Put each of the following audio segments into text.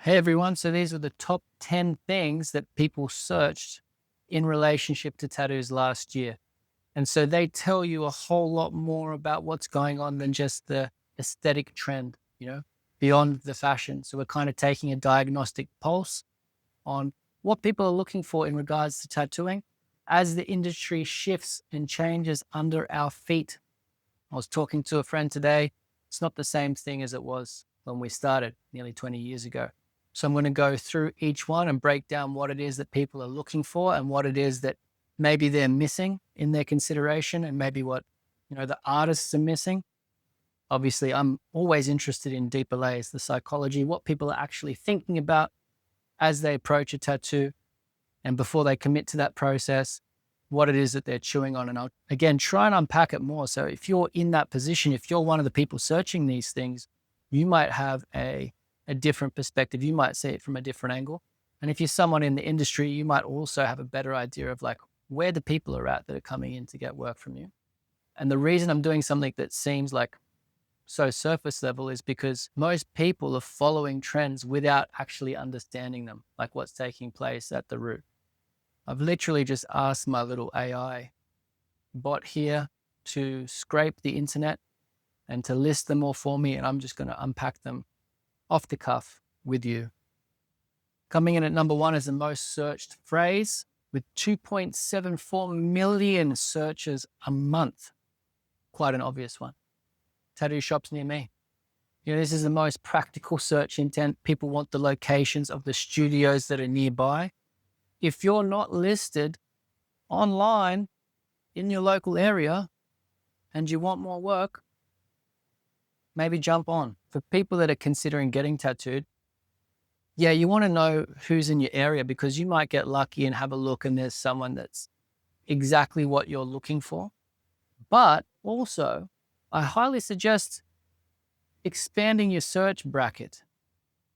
Hey everyone, so these are the top 10 things that people searched in relationship to tattoos last year. And so they tell you a whole lot more about what's going on than just the aesthetic trend, beyond the fashion. So we're kind of taking a diagnostic pulse on what people are looking for in regards to tattooing as the industry shifts and changes under our feet. I was talking to a friend today. It's not the same thing as it was when we started nearly 20 years ago. So I'm going to go through each one and break down what it is that people are looking for and what it is that maybe they're missing in their consideration and maybe what, the artists are missing. Obviously, I'm always interested in deeper layers, the psychology, what people are actually thinking about as they approach a tattoo and before they commit to that process, what it is that they're chewing on. And I'll, again, try and unpack it more. So if you're in that position, if you're one of the people searching these things, you might have a different perspective. You might see it from a different angle. And if you're someone in the industry, you might also have a better idea of like where the people are at that are coming in to get work from you. And the reason I'm doing something that seems like so surface level is because most people are following trends without actually understanding them, like what's taking place at the root. I've literally just asked my little AI bot here to scrape the internet and to list them all for me. And I'm just going to unpack them off the cuff with you. Coming in at number one is the most searched phrase with 2.74 million searches a month. Quite an obvious one. Tattoo shops near me. This is the most practical search intent. People want the locations of the studios that are nearby. If you're not listed online in your local area and you want more work, maybe jump on. For people that are considering getting tattooed, you want to know who's in your area because you might get lucky and have a look and there's someone that's exactly what you're looking for. But also, I highly suggest expanding your search bracket.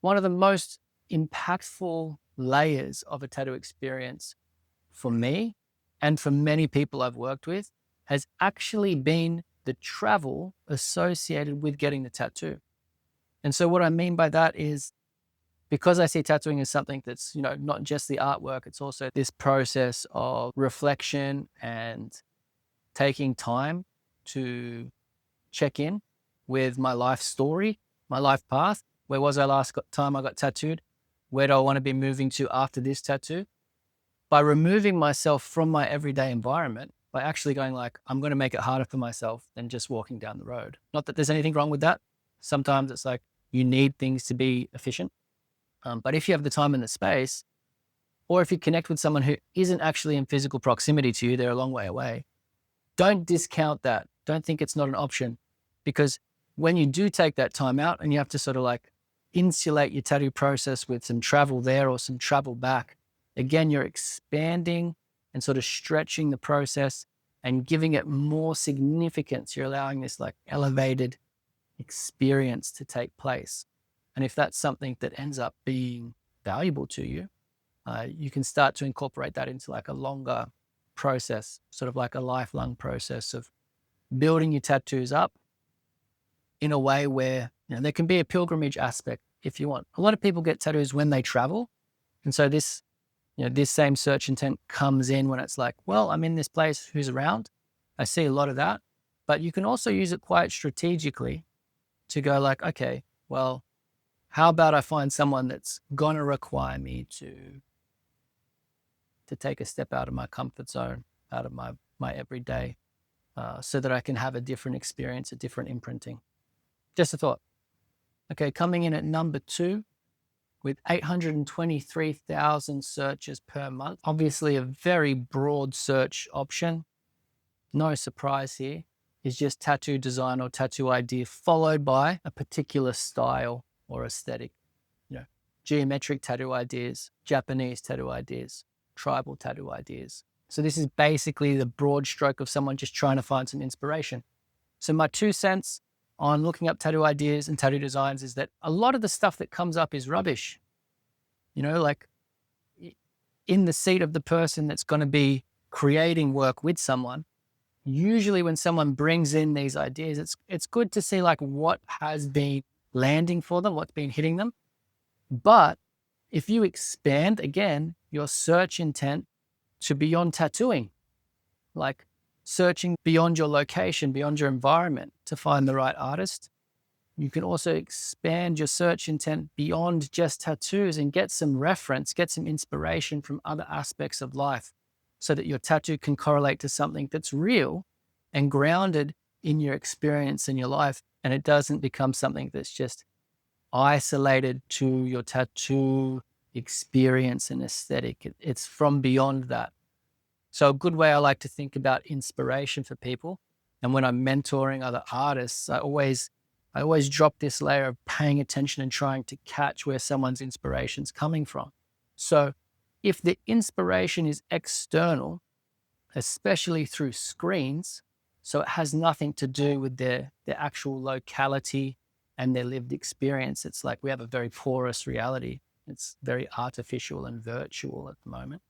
One of the most impactful layers of a tattoo experience for me and for many people I've worked with has actually been the travel associated with getting the tattoo. And so what I mean by that is because I see tattooing as something that's, not just the artwork, it's also this process of reflection and taking time to check in with my life story, my life path. Where was I last time I got tattooed? Where do I want to be moving to after this tattoo? By removing myself from my everyday environment, by actually going like, I'm going to make it harder for myself than just walking down the road. Not that there's anything wrong with that. Sometimes it's like you need things to be efficient. But if you have the time and the space, or if you connect with someone who isn't actually in physical proximity to you, they're a long way away, don't discount that. Don't think it's not an option. Because when you do take that time out and you have to sort of like insulate your tattoo process with some travel there or some travel back, again, you're expanding and sort of stretching the process and giving it more significance. You're allowing this like elevated experience to take place. And if that's something that ends up being valuable to you, you can start to incorporate that into like a longer process, sort of like a lifelong process of building your tattoos up in a way where there can be a pilgrimage aspect if you want. A lot of people get tattoos when they travel. And so this same search intent comes in when it's like, well, I'm in this place, who's around? I see a lot of that. But you can also use it quite strategically to go like, okay, well, how about I find someone that's going to require me to take a step out of my comfort zone, out of my everyday, so that I can have a different experience, a different imprinting. Just a thought. Okay, coming in at number two with 823,000 searches per month. Obviously a very broad search option. No surprise here. Is just tattoo design or tattoo idea followed by a particular style or aesthetic. Geometric tattoo ideas, Japanese tattoo ideas, tribal tattoo ideas. So this is basically the broad stroke of someone just trying to find some inspiration. So my 2 cents on looking up tattoo ideas and tattoo designs is that a lot of the stuff that comes up is rubbish. Like in the seat of the person that's going to be creating work with someone, usually when someone brings in these ideas, it's good to see like what has been landing for them, what's been hitting them. But if you expand again your search intent to beyond tattooing, like searching beyond your location, beyond your environment to find the right artist, you can also expand your search intent beyond just tattoos and get some reference, get some inspiration from other aspects of life so that your tattoo can correlate to something that's real and grounded in your experience in your life. And it doesn't become something that's just isolated to your tattoo experience and aesthetic. It's from beyond that. So a good way I like to think about inspiration for people, and when I'm mentoring other artists, I always drop this layer of paying attention and trying to catch where someone's inspiration's coming from. So if the inspiration is external, especially through screens, so it has nothing to do with their actual locality and their lived experience. It's like we have a very porous reality. It's very artificial and virtual at the moment.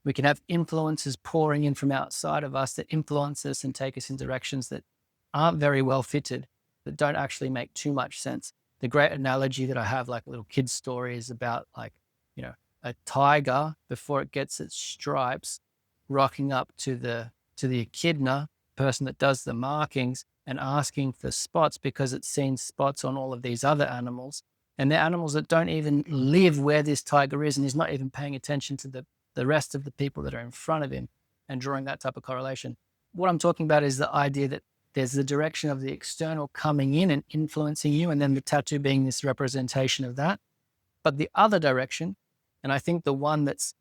We can have influences pouring in from outside of us that influence us and take us in directions that aren't very well fitted, that don't actually make too much sense. The great analogy that I have, like a little kid's story, is about a tiger before it gets its stripes, rocking up to the echidna, person that does the markings, and asking for spots because it's seen spots on all of these other animals. And they're animals that don't even live where this tiger is, and he's not even paying attention to the rest of the people that are in front of him and drawing that type of correlation. What I'm talking about is the idea that there's the direction of the external coming in and influencing you, and then the tattoo being this representation of that. But the other direction, and I think the one that's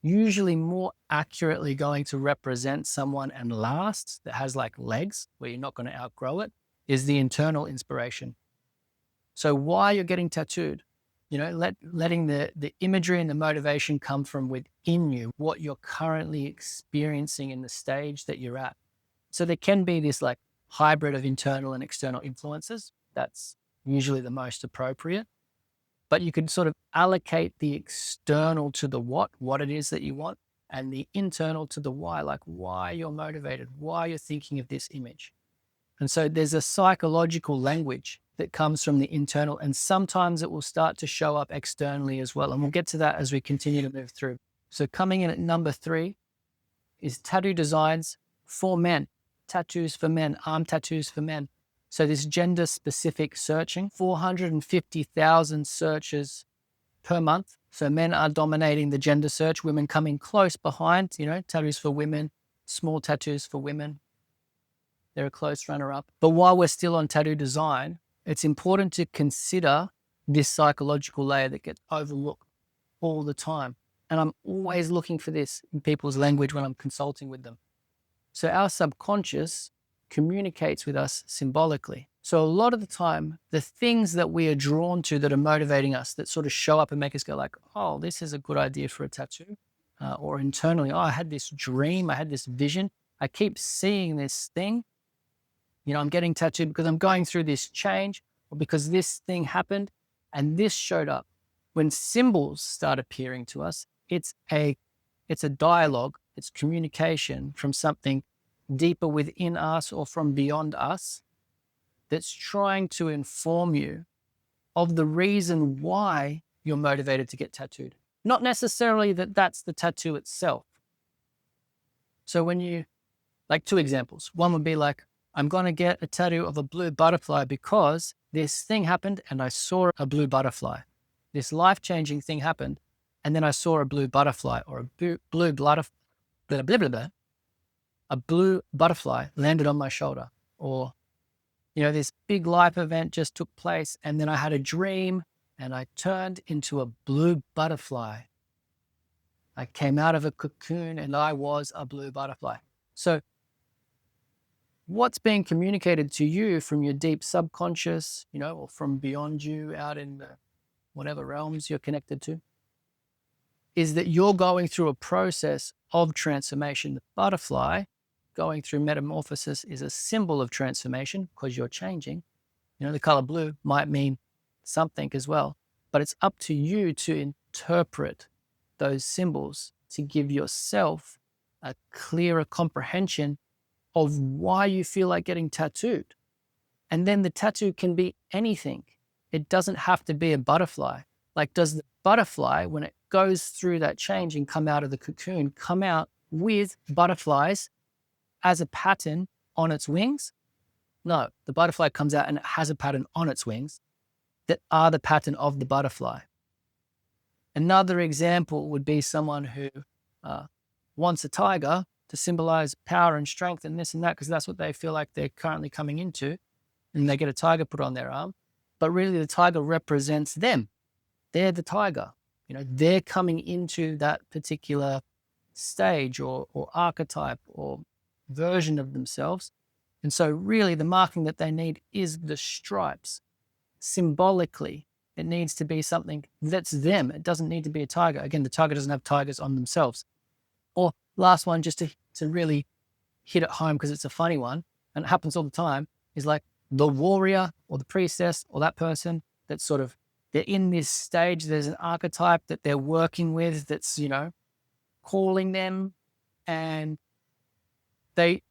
usually more accurately going to represent someone and last, that has like legs where you're not going to outgrow it, is the internal inspiration. So why you're getting tattooed, letting the imagery and the motivation come from within you, what you're currently experiencing in the stage that you're at. So there can be this like hybrid of internal and external influences. That's usually the most appropriate. But you can sort of allocate the external to the what it is that you want, and the internal to the why, like why you're motivated, why you're thinking of this image. And so there's a psychological language that comes from the internal, and sometimes it will start to show up externally as well. And we'll get to that as we continue to move through. So coming in at number 3 is tattoo designs for men, tattoos for men, arm tattoos for men. So this gender specific searching, 450,000 searches per month. So men are dominating the gender search, women coming close behind, tattoos for women, small tattoos for women. They're a close runner up. But while we're still on tattoo design, it's important to consider this psychological layer that gets overlooked all the time. And I'm always looking for this in people's language when I'm consulting with them. So our subconscious communicates with us symbolically. So a lot of the time, the things that we are drawn to that are motivating us, that sort of show up and make us go like, oh, this is a good idea for a tattoo. Or internally, oh, I had this dream, I had this vision. I keep seeing this thing. I'm getting tattooed because I'm going through this change, or because this thing happened and this showed up. When symbols start appearing to us, it's a dialogue, it's communication from something deeper within us or from beyond us that's trying to inform you of the reason why you're motivated to get tattooed. Not necessarily that that's the tattoo itself. So when you, like 2 examples, one would be like, I'm going to get a tattoo of a blue butterfly because this thing happened and I saw a blue butterfly. This life-changing thing happened and then I saw a blue butterfly, or a blue a blue butterfly landed on my shoulder. Or, this big life event just took place and then I had a dream and I turned into a blue butterfly. I came out of a cocoon and I was a blue butterfly. So what's being communicated to you from your deep subconscious, or from beyond you out in the whatever realms you're connected to, is that you're going through a process of transformation. The butterfly going through metamorphosis is a symbol of transformation because you're changing. The color blue might mean something as well, but it's up to you to interpret those symbols to give yourself a clearer comprehension of why you feel like getting tattooed. And then the tattoo can be anything. It doesn't have to be a butterfly. Like, does the butterfly, when it goes through that change and come out of the cocoon, come out with butterflies as a pattern on its wings? No, the butterfly comes out and it has a pattern on its wings that are the pattern of the butterfly. Another example would be someone who wants a tiger to symbolize power and strength and this and that, because that's what they feel like they're currently coming into, and they get a tiger put on their arm. But really, the tiger represents them. They're the tiger. They're coming into that particular stage or archetype or version of themselves. And so really the marking that they need is the stripes. Symbolically, it needs to be something that's them. It doesn't need to be a tiger. Again, the tiger doesn't have tigers on themselves. Or last one, just to really hit it home because it's a funny one, and it happens all the time, is like the warrior or the priestess or that person that's sort of, they're in this stage, there's an archetype that they're working with that's, calling them, and they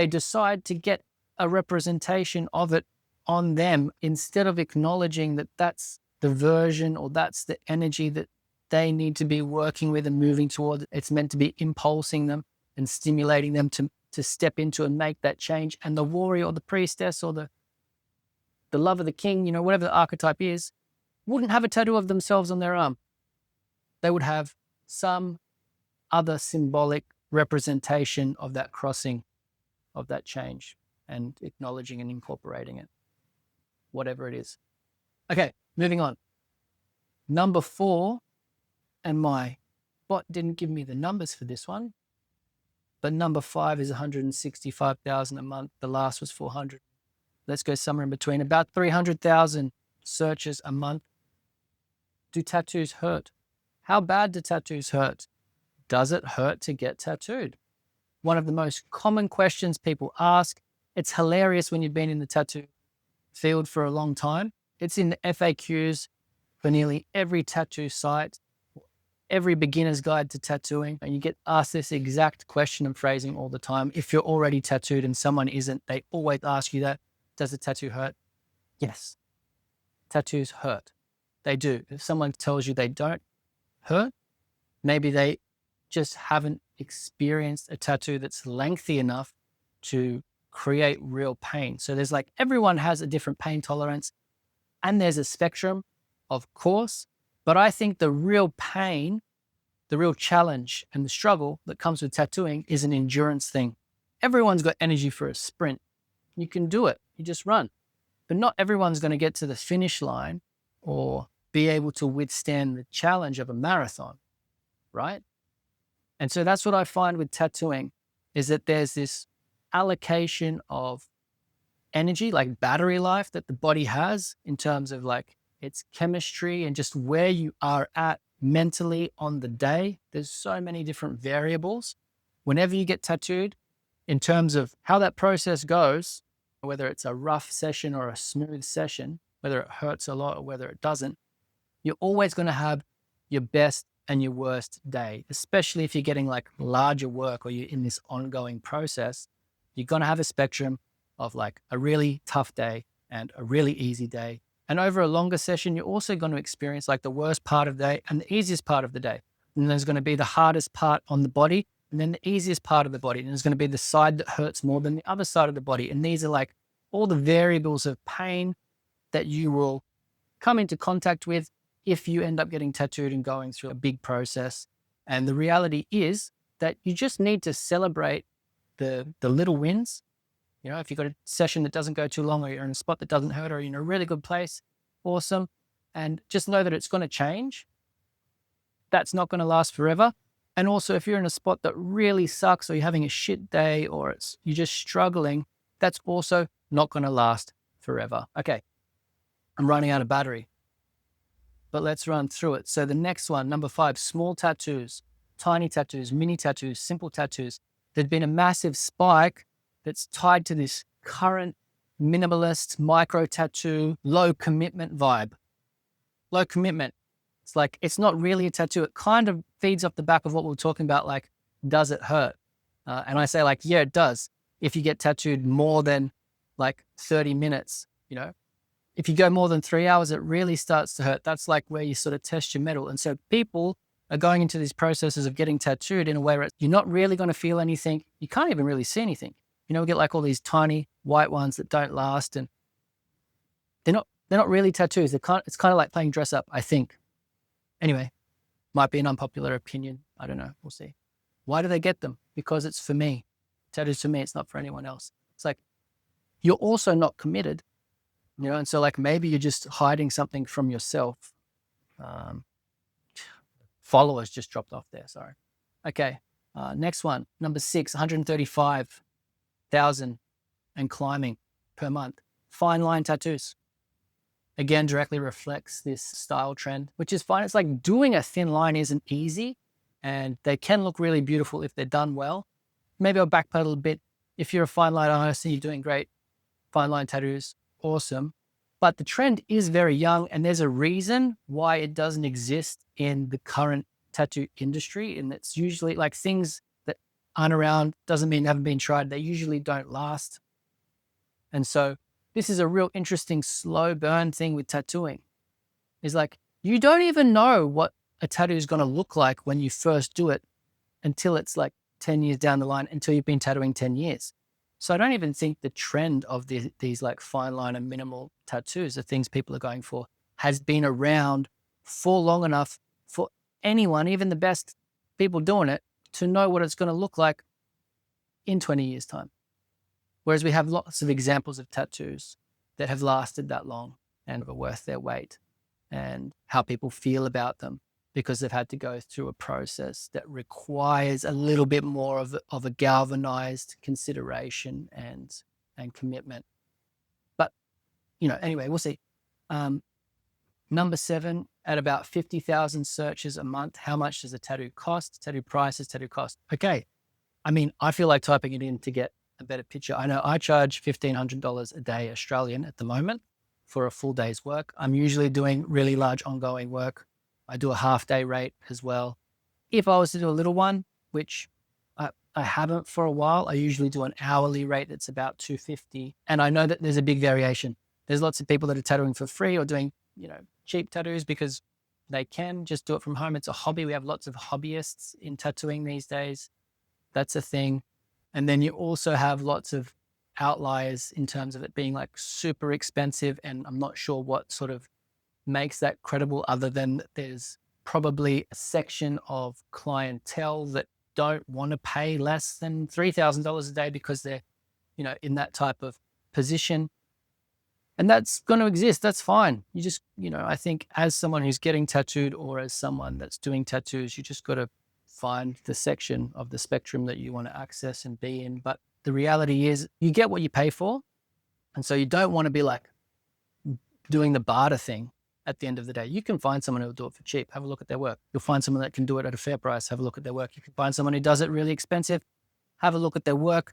decide to get a representation of it on them instead of acknowledging that that's the version or that's the energy that they need to be working with and moving toward. It's meant to be impulsing them and stimulating them to step into and make that change. And the warrior or the priestess or the love of the king, whatever the archetype is, wouldn't have a tattoo of themselves on their arm. They would have some other symbolic representation of that crossing, of that change, and acknowledging and incorporating it, whatever it is. Okay, moving on. Number 4, and my bot didn't give me the numbers for this one, but number 5 is 165,000 a month. The last was 400. Let's go somewhere in between. About 300,000 searches a month. Do tattoos hurt? How bad do tattoos hurt? Does it hurt to get tattooed? One of the most common questions people ask. It's hilarious when you've been in the tattoo field for a long time. It's in the FAQs for nearly every tattoo site, every beginner's guide to tattooing, and you get asked this exact question and phrasing all the time. If you're already tattooed and someone isn't, they always ask you that. Does a tattoo hurt? Yes, tattoos hurt. They do. If someone tells you they don't hurt, maybe they just haven't experienced a tattoo that's lengthy enough to create real pain. So there's everyone has a different pain tolerance, and there's a spectrum, of course, but I think the real pain, the real challenge and the struggle that comes with tattooing is an endurance thing. Everyone's got energy for a sprint. You can do it. You just run. But not everyone's going to get to the finish line or be able to withstand the challenge of a marathon, right? And so that's what I find with tattooing, is that there's this allocation of energy, like battery life, that the body has in terms of its chemistry and just where you are at mentally on the day. There's so many different variables. Whenever you get tattooed, in terms of how that process goes, whether it's a rough session or a smooth session, whether it hurts a lot or whether it doesn't, you're always going to have your best and your worst day, especially if you're getting larger work or you're in this ongoing process. You're going to have a spectrum of a really tough day and a really easy day. And over a longer session, you're also going to experience the worst part of the day and the easiest part of the day. And there's going to be the hardest part on the body and then the easiest part of the body. And there's going to be the side that hurts more than the other side of the body. And these are all the variables of pain that you will come into contact with if you end up getting tattooed and going through a big process. And the reality is that you just need to celebrate the little wins. If you've got a session that doesn't go too long, or you're in a spot that doesn't hurt, or you're in a really good place, awesome. And just know that it's going to change. That's not going to last forever. And also, if you're in a spot that really sucks, or you're having a shit day, or you're just struggling, that's also not going to last forever. Okay, I'm running out of battery, but let's run through it. So the next one, number 5, small tattoos, tiny tattoos, mini tattoos, simple tattoos. There's been a massive spike that's tied to this current minimalist micro tattoo, low commitment vibe. Low commitment. It's it's not really a tattoo. It kind of feeds off the back of what we were talking about, does it hurt? And I say it does. If you get tattooed more than 30 minutes, If you go more than 3 hours, it really starts to hurt. That's like where you sort of test your metal. And so people are going into these processes of getting tattooed in a way where you're not really going to feel anything. You can't even really see anything. We get like all these tiny white ones that don't last, and they're not really tattoos. It's kind of like playing dress up, I think. Anyway, might be an unpopular opinion. I don't know. We'll see. Why do they get them? Because it's for me. Tattoos for me. It's not for anyone else. It's like, you're also not committed, and so like maybe you're just hiding something from yourself. Followers just dropped off there. Sorry. Okay. Next one, number 6, 135,000 and climbing per month. Fine line tattoos. Again, directly reflects this style trend, which is fine. It's like doing a thin line isn't easy, and they can look really beautiful if they're done well. Maybe I'll backpedal a bit. If you're a fine line artist and you're doing great, fine line tattoos, awesome. But the trend is very young, and there's a reason why it doesn't exist in the current tattoo industry. And it's usually like things that aren't around doesn't mean haven't been tried. They usually don't last. And so this is a real interesting slow burn thing with tattooing. Is like, you don't even know what a tattoo is going to look like when you first do it until it's like 10 years down the line, until you've been tattooing 10 years. So I don't even think the trend of these like fine line and minimal tattoos, the things people are going for, has been around for long enough for anyone, even the best people doing it, to know what it's going to look like in 20 years' time. Whereas we have lots of examples of tattoos that have lasted that long and are worth their weight, and how people feel about them because they've had to go through a process that requires a little bit more of a galvanized consideration and commitment. But, anyway, we'll see. Number 7, at about 50,000 searches a month, how much does a tattoo cost? Tattoo prices, tattoo cost. Okay. I mean, I feel like typing it in to get a better picture. I know I charge $1,500 a day Australian at the moment for a full day's work. I'm usually doing really large ongoing work. I do a half day rate as well. If I was to do a little one, which I haven't for a while, I usually do an hourly rate that's about $250. And I know that there's a big variation. There's lots of people that are tattooing for free or doing, cheap tattoos because they can just do it from home. It's a hobby. We have lots of hobbyists in tattooing these days. That's a thing. And then you also have lots of outliers in terms of it being like super expensive. And I'm not sure what sort of makes that credible, other than there's probably a section of clientele that don't want to pay less than $3,000 a day because they're, in that type of position. And that's going to exist. That's fine. You just, I think as someone who's getting tattooed or as someone that's doing tattoos, you just got to find the section of the spectrum that you want to access and be in. But the reality is you get what you pay for. And so you don't want to be like doing the barter thing at the end of the day. You can find someone who will do it for cheap. Have a look at their work. You'll find someone that can do it at a fair price. Have a look at their work. You can find someone who does it really expensive. Have a look at their work.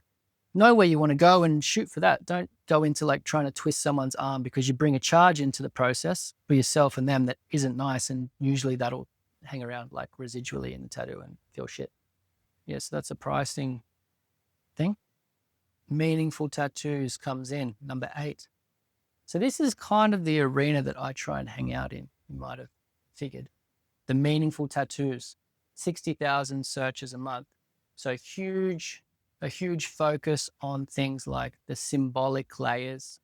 Know where you want to go and shoot for that. Don't go into like trying to twist someone's arm because you bring a charge into the process for yourself and them that isn't nice. And usually that'll hang around like residually in the tattoo and feel shit. Yeah, so that's a pricing thing. Meaningful tattoos comes in, number 8. So this is kind of the arena that I try and hang out in. You might have figured. The meaningful tattoos, 60,000 searches a month. So a huge focus on things like the symbolic layers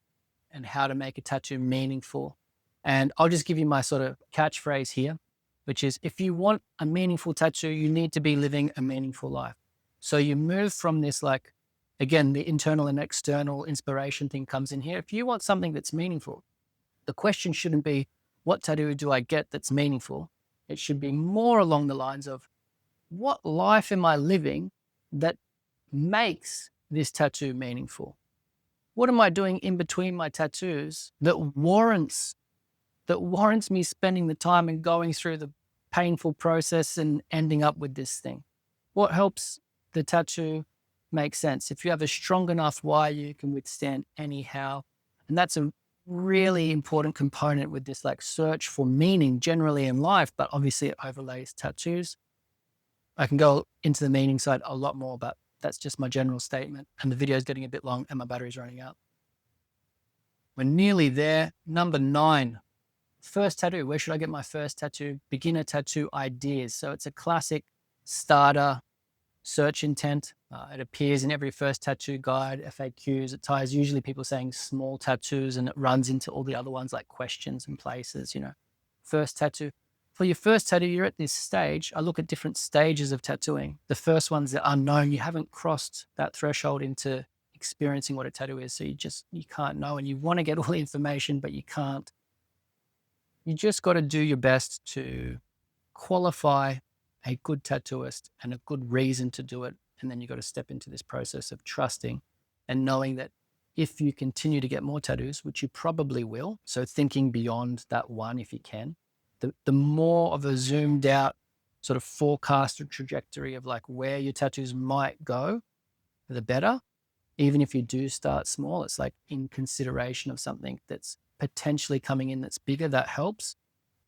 and how to make a tattoo meaningful. And I'll just give you my sort of catchphrase here, which is, if you want a meaningful tattoo, you need to be living a meaningful life. So you move from this, like, again, the internal and external inspiration thing comes in here. If you want something that's meaningful, the question shouldn't be, what tattoo do I get that's meaningful? It should be more along the lines of, what life am I living that makes this tattoo meaningful? What am I doing in between my tattoos that warrants me spending the time and going through the painful process and ending up with this thing? What helps the tattoo make sense? If you have a strong enough why, you can withstand anyhow. And that's a really important component with this like search for meaning generally in life, but obviously it overlays tattoos. I can go into the meaning side a lot more, but that's just my general statement. And the video is getting a bit long and my battery's running out. We're nearly there. Number 9, first tattoo. Where should I get my first tattoo? Beginner tattoo ideas. So it's a classic starter search intent. It appears in every first tattoo guide, FAQs. It ties usually people saying small tattoos, and it runs into all the other ones like questions and places, first tattoo. For your first tattoo, you're at this stage. I look at different stages of tattooing. The first one's the unknown. You haven't crossed that threshold into experiencing what a tattoo is. So you can't know, and you want to get all the information, but you can't. You just got to do your best to qualify a good tattooist and a good reason to do it. And then you got to step into this process of trusting and knowing that if you continue to get more tattoos, which you probably will, so thinking beyond that one if you can, the more of a zoomed out sort of forecast or trajectory of like where your tattoos might go, the better. Even if you do start small, it's like in consideration of something that's potentially coming in that's bigger, that helps.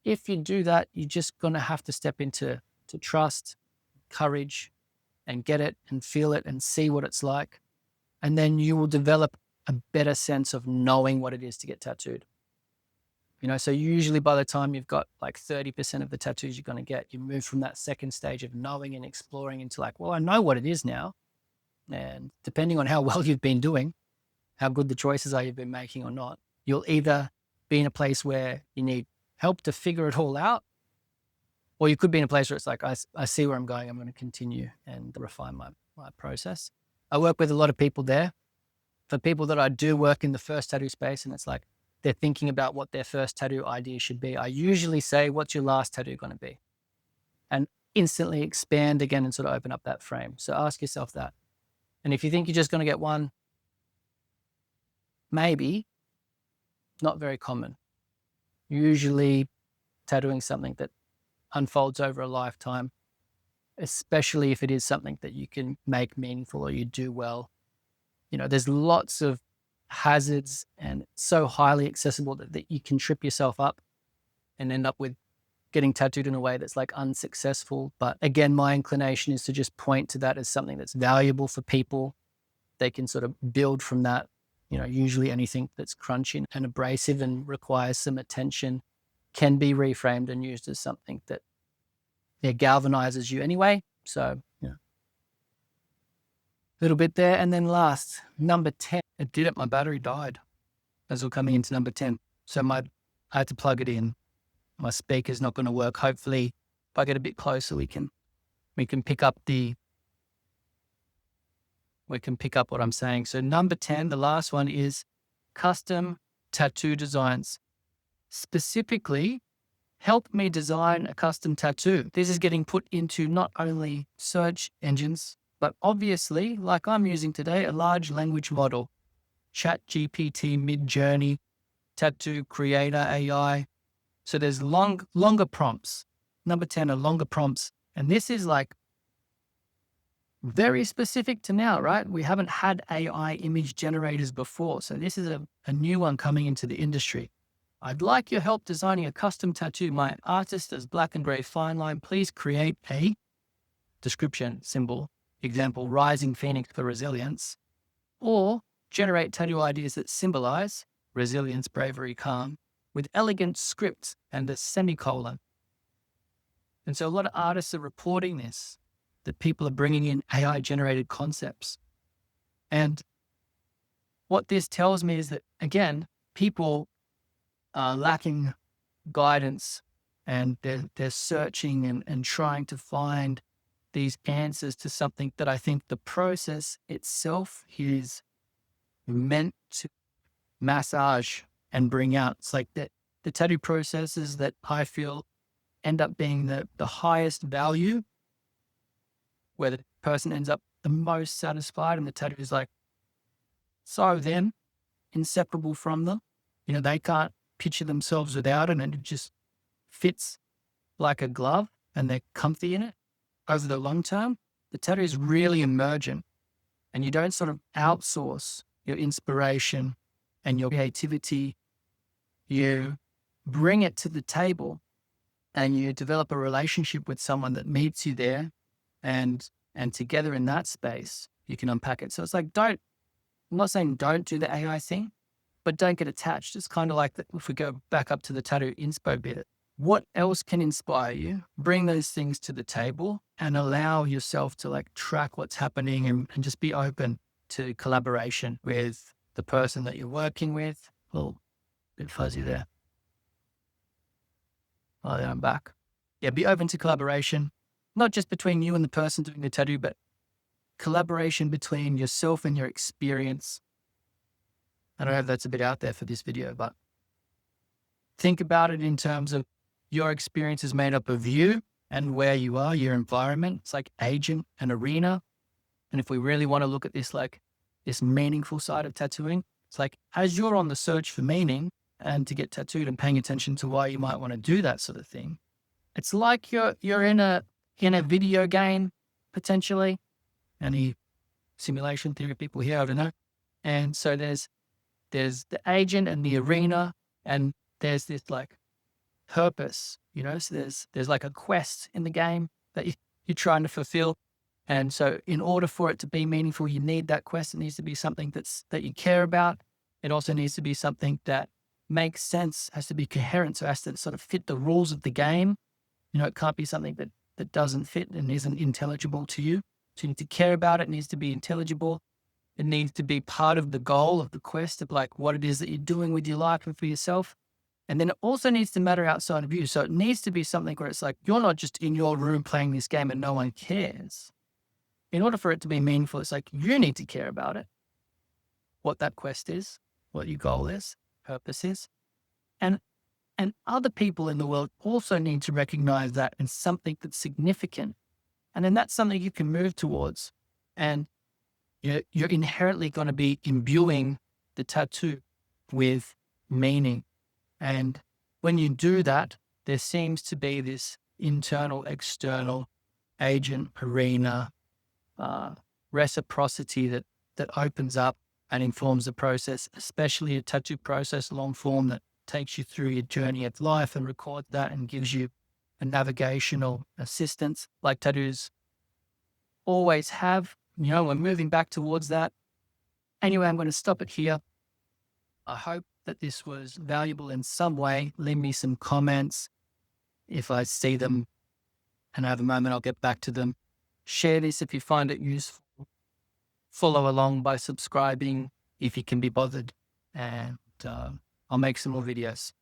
If you do that, you're just going to have to step into trust, courage, and get it and feel it and see what it's like. And then you will develop a better sense of knowing what it is to get tattooed. So usually by the time you've got like 30% of the tattoos you're going to get, you move from that second stage of knowing and exploring into like, well, I know what it is now. And depending on how well you've been doing, how good the choices are you've been making or not, you'll either be in a place where you need help to figure it all out, or you could be in a place where it's like, I see where I'm going. I'm going to continue and refine my process. I work with a lot of people there. For people that I do work in the first tattoo space, and it's like they're thinking about what their first tattoo idea should be, I usually say, what's your last tattoo going to be? And instantly expand again and sort of open up that frame. So ask yourself that. And if you think you're just going to get one, maybe, not very common. Usually tattooing something that unfolds over a lifetime, especially if it is something that you can make meaningful or you do well. There's lots of hazards, and it's so highly accessible that you can trip yourself up and end up with getting tattooed in a way that's like unsuccessful. But again, my inclination is to just point to that as something that's valuable for people. They can sort of build from that. Usually anything that's crunchy and abrasive and requires some attention can be reframed and used as something that galvanizes you anyway. So, a little bit there. And then last, number 10, it did it. My battery died as we're coming into number 10. So I had to plug it in. My speaker's not going to work. Hopefully, if I get a bit closer, we can pick up what I'm saying. So number 10, the last one, is custom tattoo designs. Specifically, help me design a custom tattoo. This is getting put into not only search engines, but obviously, like I'm using today, a large language model, ChatGPT, Midjourney, Tattoo Creator AI. So there's longer prompts. Number 10 are longer prompts. And this is like very specific to now, right? We haven't had AI image generators before. So this is a new one coming into the industry. I'd like your help designing a custom tattoo. My artist is black and gray fine line. Please create a description symbol, example, rising phoenix for resilience, or generate tattoo ideas that symbolize resilience, bravery, calm, with elegant script and a semicolon. And so a lot of artists are reporting this, that people are bringing in AI generated concepts. And what this tells me is that, again, people are lacking guidance, and they're searching and trying to find these answers to something that I think the process itself is meant to massage and bring out. It's like the tattoo processes that I feel end up being the highest value, where the person ends up the most satisfied, and the tattoo is like so them, inseparable from them. They can't picture themselves without it, and it just fits like a glove, and they're comfy in it. Over the long term, the tattoo is really emergent, and you don't sort of outsource your inspiration and your creativity. You bring it to the table, and you develop a relationship with someone that meets you there, and together in that space, you can unpack it. So it's like, I'm not saying don't do the AI thing, but don't get attached. It's kind of like if we go back up to the tattoo inspo bit, what else can inspire you? Bring those things to the table and allow yourself to like track what's happening and just be open to collaboration with the person that you're working with. A little bit fuzzy there. Oh, there I'm back. Yeah, be open to collaboration, not just between you and the person doing the tattoo, but collaboration between yourself and your experience. I don't know if that's a bit out there for this video, but think about it in terms of your experience is made up of you and where you are, your environment. It's like agent and arena. And if we really want to look at this, like this meaningful side of tattooing, it's like as you're on the search for meaning and to get tattooed and paying attention to why you might want to do that sort of thing, it's like you're in a video game potentially. Any simulation theory people here, I don't know. And so there's the agent and the arena, and there's this like purpose, so there's like a quest in the game that you're trying to fulfill. And so in order for it to be meaningful, you need that quest. It needs to be something that you care about. It also needs to be something that makes sense, has to be coherent. So it has to sort of fit the rules of the game. It can't be something that doesn't fit and isn't intelligible to you. So you need to care about it. It needs to be intelligible. It needs to be part of the goal of the quest of like what it is that you're doing with your life and for yourself. And then it also needs to matter outside of you. So it needs to be something where it's like, you're not just in your room playing this game and no one cares. In order for it to be meaningful, it's like you need to care about it, what that quest is, what your goal is, purpose is. And other people in the world also need to recognize that as something that's significant. And then that's something you can move towards. And you're inherently going to be imbuing the tattoo with meaning. And when you do that, there seems to be this internal, external agent arena, reciprocity that opens up and informs the process, especially a tattoo process, long form that takes you through your journey of life and records that and gives you a navigational assistance like tattoos always have. We're moving back towards that. Anyway, I'm going to stop it here. I hope that this was valuable in some way. Leave me some comments. If I see them and I have a moment, I'll get back to them. Share this if you find it useful. Follow along by subscribing if you can be bothered. And I'll make some more videos.